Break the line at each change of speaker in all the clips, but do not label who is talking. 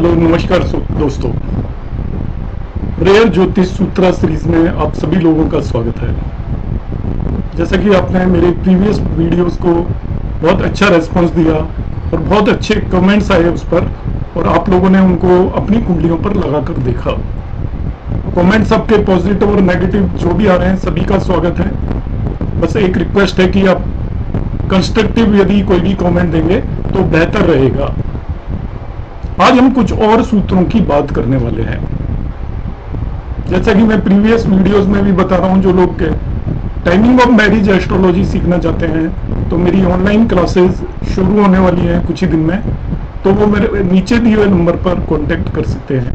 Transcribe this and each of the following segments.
Hello नमस्कार दोस्तों। Rare ज्योतिष सूत्रा सीरीज में आप सभी लोगों का स्वागत है। जैसा कि आपने मेरे प्रीवियस वीडियोस को बहुत अच्छा रेस्पॉन्स दिया और बहुत अच्छे कमेंट्स आए उस पर, और आप लोगों ने उनको अपनी कुंडलियों पर लगाकर देखा। कमेंट्स आपके पॉजिटिव और नेगेटिव जो भी आ रहे हैं सभी का स्वागत है। बस एक रिक्वेस्ट है कि आप कंस्ट्रक्टिव यदि कोई भी कमेंट देंगे तो बेहतर रहेगा। आज हम कुछ और सूत्रों की बात करने वाले हैं। जैसा कि मैं प्रीवियस वीडियोस में भी बता रहा हूं, जो लोग टाइमिंग ऑफ मैरिज एस्ट्रोलॉजी सीखना चाहते हैं तो मेरी ऑनलाइन क्लासेस शुरू होने वाली हैं कुछ ही दिन में, तो वो मेरे नीचे दिए हुए नंबर पर कांटेक्ट कर सकते हैं।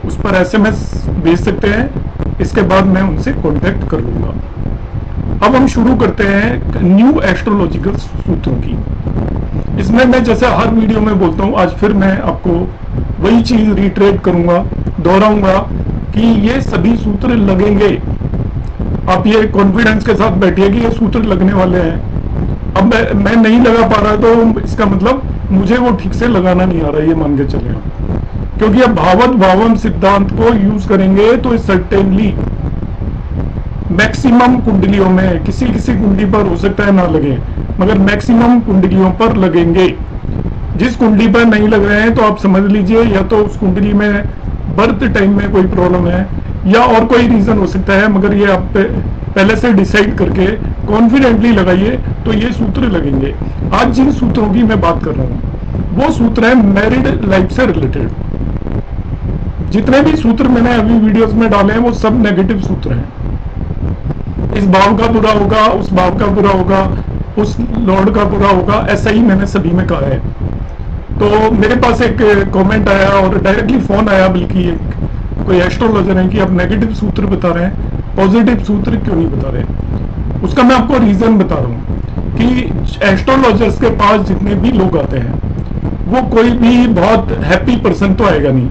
उस पर एसएमएस भेज सकते हैं, इसके बाद मैं उनसे कांटेक्ट कर लूंगा। अब हम शुरू करते हैं न्यू एस्ट्रोलॉजिकल सूत्रों की। इसमें मैं जैसे हर वीडियो में बोलता हूं, आज फिर मैं आपको वही चीज रिट्रेट करूंगा, दोहराऊंगा कि ये सभी सूत्र लगेंगे। आप ये कॉन्फिडेंस के साथ बैठिए कि ये सूत्र लगने वाले हैं। अब मैं नहीं लगा पा रहा तो इसका मतलब मुझे वो ठीक से लगाना नहीं आ रहा, ये मान के चले हम। क्योंकि अब भावत भावम सिद्धांत को यूज करेंगे तो सर्टेनली मैक्सिमम कुंडलियों में, किसी किसी कुंडली पर हो सकता है ना लगे, मगर मैक्सिमम कुंडलियों पर लगेंगे। जिस कुंडली पर नहीं लग रहे हैं तो आप समझ लीजिए या तो उस कुंडली में बर्थ टाइम में कोई प्रॉब्लम है या और कोई रीजन हो सकता है, मगर ये आप पहले से डिसाइड करके कॉन्फिडेंटली लगाइए तो ये सूत्र लगेंगे। आज जिन सूत्रों की मैं बात कर रहा हूं वो सूत्र है मैरिड लाइफ से रिलेटेड। जितने भी सूत्र मैंने अभी वीडियोस में डाले हैं वो सब नेगेटिव सूत्र हैं। इस भाव का बुरा होगा, उस भाव का बुरा होगा, उस लॉर्ड का बुरा होगा, ऐसा ही मैंने सभी में कहा है। तो मेरे पास एक कमेंट आया और डायरेक्टली फोन आया, बल्कि एक कोई एस्ट्रोलॉजर है, कि आप नेगेटिव सूत्र बता रहे हैं, पॉजिटिव सूत्र क्यों नहीं बता रहे। उसका मैं आपको रीजन बता रहा हूँ कि एस्ट्रोलॉजर्स के पास जितने भी लोग आते हैं वो कोई भी बहुत हैप्पी पर्सन तो आएगा नहीं।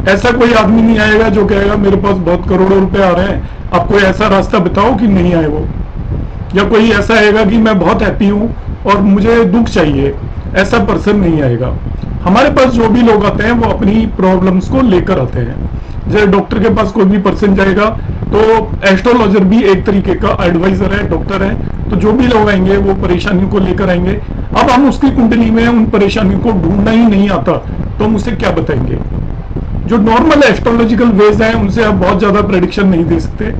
ऐसा कोई आदमी नहीं आएगा जो कहेगा मेरे पास बहुत करोड़ों रुपए आ रहे हैं, आप कोई ऐसा रास्ता बताओ कि नहीं आए वो। या कोई ऐसा आएगा कि मैं बहुत हैप्पी हूं और मुझे दुख चाहिए, ऐसा पर्सन नहीं आएगा। हमारे पास जो भी लोग आते हैं वो अपनी प्रॉब्लम्स को लेकर आते हैं। जैसे डॉक्टर के पास कोई भी पर्सन जाएगा तो एस्ट्रोलॉजर भी एक तरीके का एडवाइजर है, डॉक्टर है। तो जो भी लोग आएंगे वो परेशानियों को लेकर आएंगे। अब हम उसकी कुंडली में उन परेशानियों को ढूंढना ही नहीं आता तो हम उसे क्या बताएंगे। जो नॉर्मल एस्ट्रोलॉजिकल वेज हैं उनसे आप बहुत ज्यादा प्रेडिक्शन नहीं दे सकते,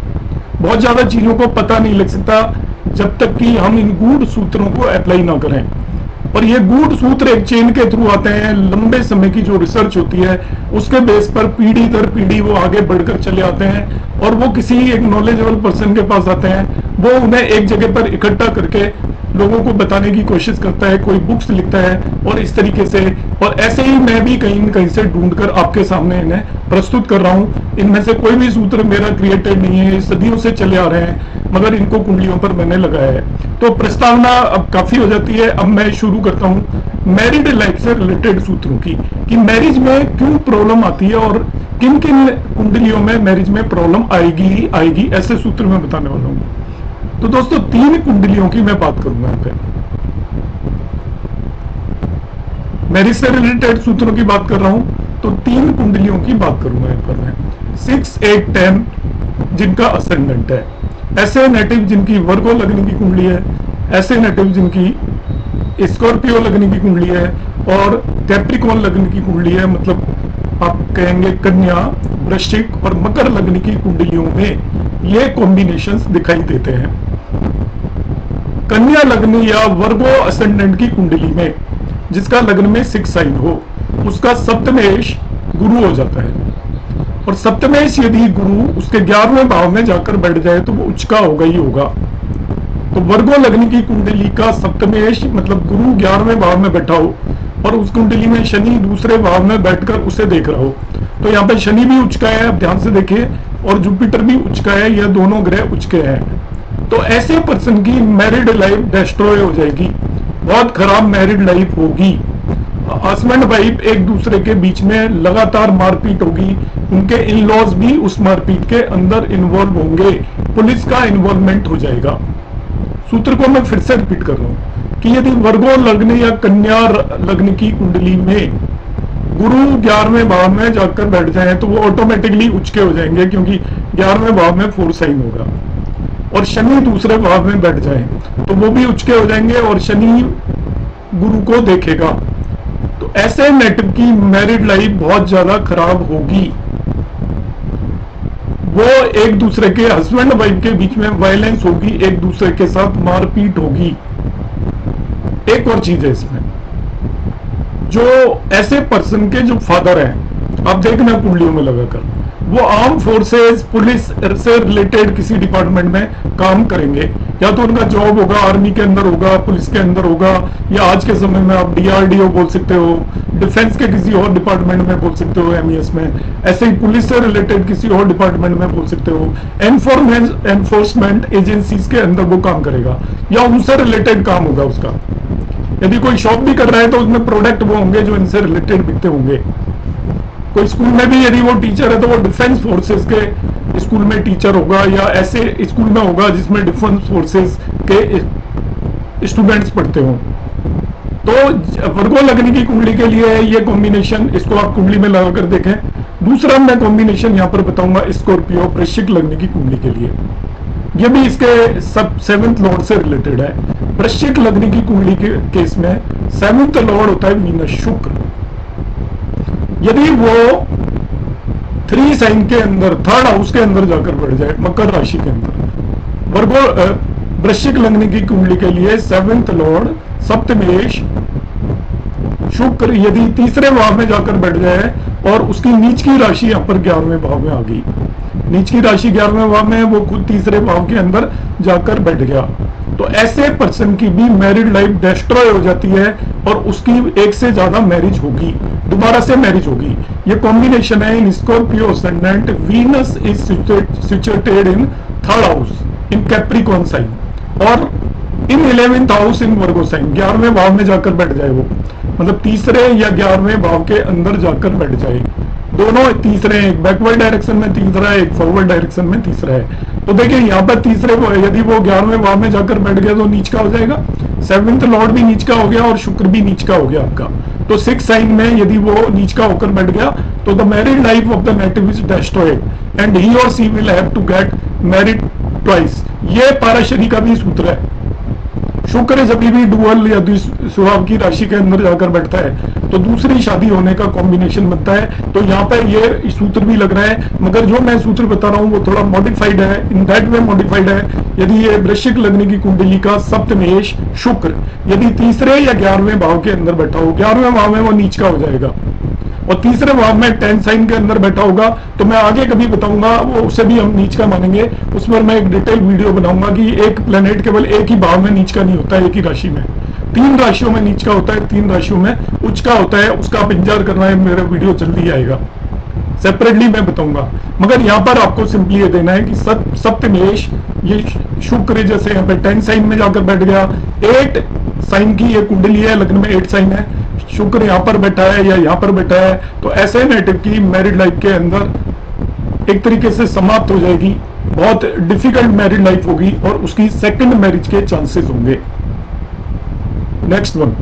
बहुत ज्यादा चीजों को पता नहीं लग सकता जब तक कि हम इन गूढ़ सूत्रों को अप्लाई ना करें। और ये गूढ़ सूत्र एक चेन के थ्रू आते हैं। लंबे समय की जो रिसर्च होती है उसके बेस पर पीढ़ी दर पीढ़ी वो आगे बढ़कर चले आते हैं और वो किसी एक नॉलेजेबल पर्सन के पास आते हैं, वो उन्हें एक जगह पर इकट्ठा करके लोगों को बताने की कोशिश करता है, कोई बुक्स लिखता है और इस तरीके से। और ऐसे ही मैं भी कहीं न कहीं से ढूंढकर आपके सामने इन्हें प्रस्तुत कर रहा हूं। इनमें से कोई भी सूत्र मेरा क्रिएटेड नहीं है, सदियों से चले आ रहे हैं, मगर इनको कुंडलियों पर मैंने लगाया है। तो प्रस्तावना अब काफी हो जाती है। अब मैं शुरू करता हूं मैरिड लाइफ से रिलेटेड सूत्रों की, कि मैरिज में क्यों प्रॉब्लम आती है और किन किन कुंडलियों में मैरिज में प्रॉब्लम आएगी ही आएगी, ऐसे सूत्र मैं बताने वाला हूं। तो दोस्तों 3 कुंडलियों की मैं बात करूंगा यहाँ पे। मैरिज से रिलेटेड सूत्रों की बात कर रहा हूं तो 3 कुंडलियों की बात करूंगा यहाँ पर मैं। 6, 8, 10 जिनका असेंडेंट है, ऐसे नेटिव जिनकी वर्गो लगने की कुंडली है, ऐसे नेटिव जिनकी स्कॉर्पियो लगने की कुंडली है और कैप्रिकॉर्न लगने की कुंडली है, मतलब आप कहेंगे कन्या, वृश्चिक और मकर लगने की कुंडलियों में ये कॉम्बिनेशंस दिखाई देते हैं। कन्या लग्न या वर्गो असेंडेंट की कुंडली में जिसका लग्न में 6 साइन हो, उसका सप्तमेश गुरु हो जाता है। और सप्तमेश यदि गुरु उसके 11वें भाव में जाकर बैठ जाए तो वो उच्च का होगा ही होगा। तो वर्गो लग्न की कुंडली का सप्तमेश मतलब गुरु 11वें भाव में बैठा हो और उस कुंडली में शनि दूसरे भाव में बैठकर उसे देख रहा हो, तो यहाँ पे शनि भी उच्च का है, आप ध्यान से देखिए, और जुपिटर भी उच्च का है, यह दोनों ग्रह उच्च के हैं। तो ऐसे पर्सन की मैरिड लाइफ डिस्ट्रॉय हो जाएगी, बहुत खराब मैरिड लाइफ होगी। हस्बैंड वाइफ एक दूसरे के बीच में लगातार मारपीट होगी, उनके इन लॉज भी उस मारपीट के अंदर इन्वॉल्व होंगे, पुलिस का इन्वॉल्वमेंट हो जाएगा। सूत्र को मैं फिर से रिपीट कर रहा हूं कि यदि वर्गो लग्न या कन्या लग्न की कुंडली में गुरु 11वें भाव में जाकर बैठ जाए तो वो ऑटोमेटिकली उच्च के हो जाएंगे, क्योंकि 11वें भाव में 4 साइन होगा। और शनि दूसरे भाव में बैठ जाए तो वो भी उच्च के हो जाएंगे और शनि गुरु को देखेगा। तो ऐसे नेटिव की मैरिड लाइफ बहुत ज्यादा खराब होगी। वो एक दूसरे के हस्बैंड वाइफ के बीच में वायलेंस होगी, एक दूसरे के साथ मारपीट होगी। एक और चीज है इसमें, जो ऐसे पर्सन के जो फादर हैं, आप देखना कुंडलियों में लगाकर, वो आर्म फोर्सेस पुलिस से रिलेटेड किसी डिपार्टमेंट में काम करेंगे, या तो उनका जॉब होगा आर्मी के अंदर होगा, पुलिस के अंदर होगा, या आज के समय में आप डीआरडीओ बोल सकते हो, डिफेंस के किसी और डिपार्टमेंट में बोल सकते हो, एमईएस में, ऐसे ही पुलिस से रिलेटेड किसी और डिपार्टमेंट में बोल सकते हो, एनफोर्समेंट एजेंसीज के अंदर वो काम करेगा या उनसे रिलेटेड काम होगा उसका। यदि कोई शॉप भी कर रहा है तो उसमें प्रोडक्ट वो होंगे जो इनसे रिलेटेड बिकते होंगे। कोई स्कूल में भी यदि वो टीचर है तो वो डिफेंस फोर्सेस के स्कूल में टीचर होगा, या ऐसे स्कूल में होगा जिसमें डिफेंस फोर्सेस के स्टूडेंट्स पढ़ते हो। तो वर्गो लगने की कुंडली के लिए ये कॉम्बिनेशन, इसको आप कुंडली में लगाकर देखें। दूसरा मैं कॉम्बिनेशन यहाँ पर बताऊंगा स्कॉर्पियो वृश्चिक लगने की कुंडली के लिए, ये भी इसके सब 7th लॉर्ड से रिलेटेड है। वृश्चिक लगने की कुंडली के केस में 7th लॉर्ड होता है वीनस, शुक्र। यदि वो 3 साइन के अंदर 3rd हाउस के अंदर जाकर बढ़ जाए, मकर राशि के अंदर, वर्गो वृश्चिक लगने की कुंडली के लिए 7th लॉर्ड सप्तमेश शुक्र यदि 3रे भाव में जाकर बैठ जाए और उसकी नीच की राशि यहाँ पर 11वें भाव में आ गई, नीच की राशि 11वें भाव में, वो खुद 3रे भाव के अंदर जाकर बैठ गया, तो ऐसे पर्सन की भी मैरिड लाइफ डिस्ट्रॉय हो जाती है और उसकी एक से ज्यादा मैरिज होगी, दोबारा से मैरिज होगी। ये कॉम्बिनेशन है in Scorpio ascendant, Venus is situated in 3rd house in Capricorn sign और in 11th house in Virgo sign. 11वें भाव में जाकर बैठ जाए वो, मतलब 3रे या 11वें भाव के अंदर जाकर बैठ जाए। दोनों 3रे, एक बैकवर्ड डायरेक्शन में 3रा है, एक फॉरवर्ड डायरेक्शन में 3रा है। तो देखिए यहाँ पर 3रे यदि वो 11वें भाव में जाकर बैठ गया तो नीच का हो जाएगा, 7th लॉर्ड भी नीच का हो गया और शुक्र भी नीच का हो गया आपका। तो 6 साइन में यदि वो नीच का होकर बैठ गया तो the married life of the native is destroyed and he और she will have to get married twice. ये पाराशरी का भी सूत्र है। शुक्र जब भी डुअल या स्वभाव की राशि के अंदर जाकर बैठता है तो दूसरी शादी होने का कॉम्बिनेशन बनता है। तो यहाँ पर ये सूत्र भी लग रहा है, मगर जो मैं सूत्र बता रहा हूँ वो थोड़ा मॉडिफाइड है, इन दैट वे मॉडिफाइड है। यदि ये वृश्चिक लगने की कुंडली का सप्तमेश शुक्र यदि 3रे या 11वें भाव के अंदर बैठा हो, 11वें भाव में वो नीच का हो जाएगा और 3रे भाव में 10 साइन के अंदर बैठा होगा, तो मैं आगे कभी बताऊंगा वो उसे भी हम नीच का मानेंगे। उस पर मैं एक डिटेल वीडियो बनाऊंगा कि एक प्लेनेट केवल एक ही भाव में नीच का नहीं होता है, एक ही राशि में 3 राशियों में नीच का होता है, 3 राशियों में उच्च का होता है। उसका आप इंतजार करना है, मेरा वीडियो जल्दी आएगा, सेपरेटली मैं बताऊंगा। मगर यहाँ पर आपको सिंपली ये देना है कि सप्तमेश ये शुक्र जैसे यहाँ पे 10 साइन में जाकर बैठ गया, 8 साइन की ये कुंडली है, लग्न में 8 साइन है, शुक्र यहाँ पर बैठा है या यहाँ पर बैठा है, तो ऐसे नेटिव की मैरिड लाइफ के अंदर एक तरीके से समाप्त हो जाएगी, बहुत डिफिकल्ट मैरिड लाइफ होगी और उसकी सेकंड मैरिज के चांसेस होंगे। नेक्स्ट वन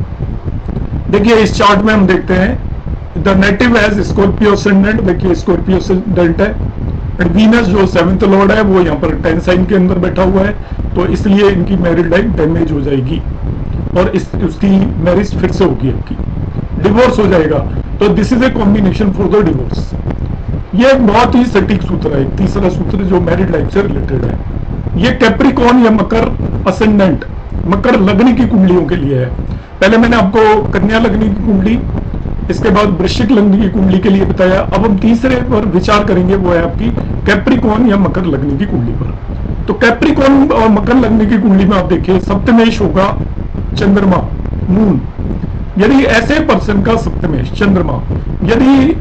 देखिए, इस चार्ट में हम देखते हैं the native has Scorpio ascendant, देखिए स्कॉर्पियो असेंडेंट है एंड वीनस जो 7th लॉर्ड है वो यहाँ पर 10 साइन के अंदर बैठा हुआ है, तो इसलिए इनकी मैरिड लाइफ डैमेज हो जाएगी और उसकी मैरिज फिर से होगी, आपकी डिवोर्स हो जाएगा। तो this is a combination for the divorce. ये एक बहुत ही सटीक सूत्र है, तीसरा सूत्र जो मैरिड लाइफ से रिलेटेड है। ये कैप्रिकॉर्न या मकर असेंडेंट, मकर लग्न की कुंडलियों के लिए है। पहले मैंने आपको कन्या लग्न की कुंडली, इसके बाद वृश्चिक लग्न की कुंडली के लिए बताया। अब हम तीसरे पर विचार करेंगे, वो है आपकी कैप्रिकॉर्न या मकर लग्न की कुंडली पर। तो कैप्रिकॉर्न और मकर लग्न की कुंडली में आप देखिए सप्तमेश होगा चंद्रमा, मून। यदि ऐसे पर्सन का सप्तमेश चंद्रमा यदि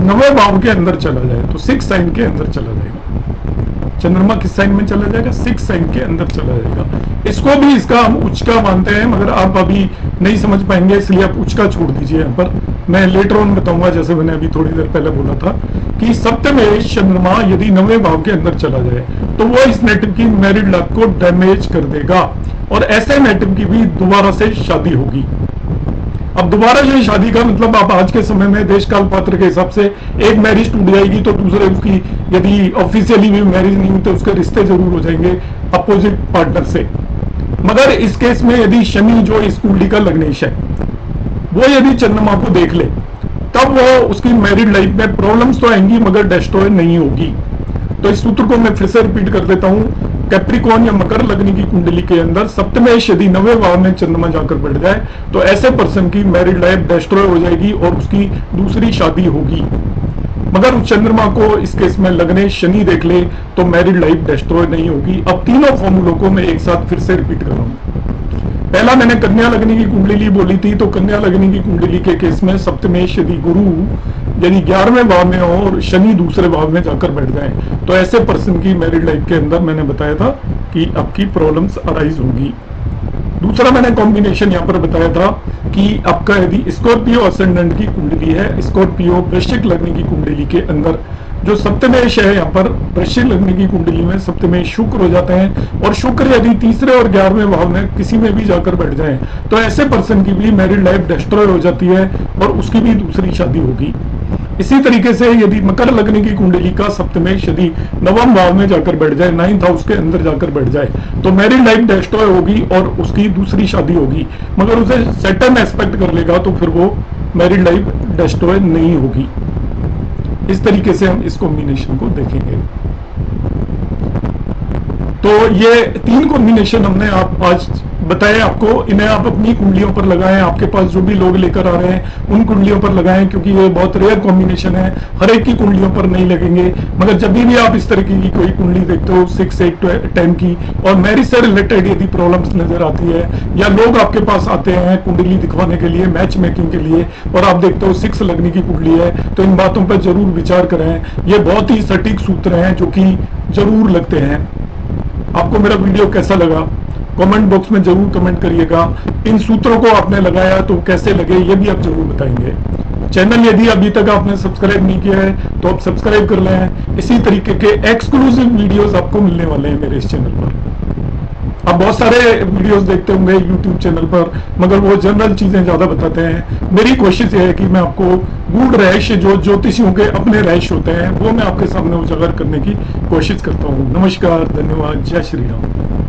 9वें भाव के अंदर चला जाए तो 6 साइन के अंदर चला जाएगा। चंद्रमा किस साइन में चला जाएगा? 6 साइन के अंदर चला जाएगा। इसको भी इसका हम उच्च का मानते हैं, मगर आप अभी नहीं समझ पाएंगे, इसलिए आप उच्च का छोड़ दीजिए। यहाँ पर मैं लेटर ऑन बताऊंगा, जैसे मैंने अभी थोड़ी देर पहले बोला था कि सप्तमेश चंद्रमा यदि 9वें भाव के अंदर चला जाए तो वो इस नेटिव की मैरिड लाइफ को डैमेज कर देगा और ऐसे नेटिव की भी दोबारा से शादी होगी। अब दोबारा जो शादी का मतलब, आप आज के समय में देश काल पात्र के हिसाब से एक मैरिज टूट जाएगी तो दूसरे उसकी, यदि ऑफिशियली भी मैरिज नहीं हुई तो उसके रिश्ते जरूर हो जाएंगे अपोजिट पार्टनर से। मगर इस केस में यदि शनि जो इस कुंडली का लग्नेश है वो यदि चंद्रमा को देख ले, तब वो उसकी मैरिड लाइफ में प्रॉब्लम्स तो आएंगी मगर डिस्ट्रॉय नहीं होगी। तो इस सूत्र को मैं फिर से रिपीट कर देता हूं। कैप्रिकॉन या मकर लग्न की कुंडली के अंदर सप्तमेश यदि 9वें भाव में चंद्रमा जाकर बैठ जाए तो ऐसे पर्सन की मैरिड लाइफ डिस्ट्रॉय हो जाएगी और उसकी दूसरी शादी होगी। मगर उस चंद्रमा को इस केस में लगने शनि देख ले तो मैरिड लाइफ डिस्ट्रॉय नहीं होगी। अब तीनों फॉर्मूलों को मैं एक साथ फिर से रिपीट कर रहा हूं। पहला मैंने कन्या लग्नी की कुंडली बोली थी, तो कन्या लग्नी की कुंडली के केस में सप्तमेश यदि गुरु यदि 11वें भाव में हो और शनि दूसरे भाव में जाकर बैठ जाए तो ऐसे पर्सन की मैरिड लाइफ के अंदर मैंने बताया था कि आपकी प्रॉब्लम्स अराइज होगी। दूसरा मैंने कॉम्बिनेशन यहाँ पर बताया था कि आपका यदि स्कॉर्पियो असेंडेंट की कुंडली है, स्कॉर्पियो वृश्चिक लग्न की कुंडली के अंदर जो सप्तमेश है, यहाँ पर वृश्चिक लग्न की कुंडली में सप्तमेश शुक्र हो जाते हैं और शुक्र यदि तीसरे और 11वें भाव में किसी में भी जाकर बैठ जाए तो ऐसे पर्सन की भी मैरिड लाइफ डिस्ट्रॉय हो जाती है और उसकी भी दूसरी शादी होगी। इसी तरीके से यदि मकर लग्न की कुंडली का सप्तमेश यदि 9वें भाव में जाकर बैठ जाए, 9th हाउस के अंदर जाकर बैठ जाए तो मैरिड लाइफ डिस्ट्रॉय होगी और उसकी दूसरी शादी होगी। मगर उसे सैटर्न एस्पेक्ट कर लेगा तो फिर वो मैरिड लाइफ डिस्ट्रॉय नहीं होगी। इस तरीके से हम इस कॉम्बिनेशन को देखेंगे। तो ये 3 कॉम्बिनेशन हमने आप आज बताए आपको, इन्हें आप अपनी कुंडलियों पर लगाएं। आपके पास जो भी लोग लेकर आ रहे हैं उन कुंडलियों पर लगाएं, क्योंकि ये बहुत रेयर कॉम्बिनेशन है, हर एक की कुंडलियों पर नहीं लगेंगे। मगर जब भी आप इस तरीके की कोई कुंडली देखते हो 6, 8, 10 की और मैरिज से रिलेटेड यदि प्रॉब्लम्स नजर आती है या लोग आपके पास आते हैं कुंडली दिखवाने के लिए, मैच मेकिंग के लिए, और आप देखते हो 6 लगने की कुंडली है, तो इन बातों पर जरूर विचार करें। ये बहुत ही सटीक सूत्र हैं जो कि जरूर लगते हैं। आपको मेरा वीडियो कैसा लगा कमेंट बॉक्स में जरूर कमेंट करिएगा। इन सूत्रों को आपने लगाया तो कैसे लगे ये भी आप जरूर बताएंगे। चैनल यदि अभी तक आपने सब्सक्राइब नहीं किया है तो आप सब्सक्राइब कर लें। इसी तरीके के एक्सक्लूसिव वीडियोस आपको मिलने वाले हैं मेरे इस चैनल पर। आप बहुत सारे वीडियोस देखते होंगे यूट्यूब चैनल पर, मगर वो जनरल चीजें ज्यादा बताते हैं। मेरी कोशिश ये है कि मैं आपको गूढ़ रहस्य जो ज्योतिषियों के अपने रहस्य होते हैं वो मैं आपके सामने उजागर करने की कोशिश करता हूँ। नमस्कार, धन्यवाद, जय श्री राम।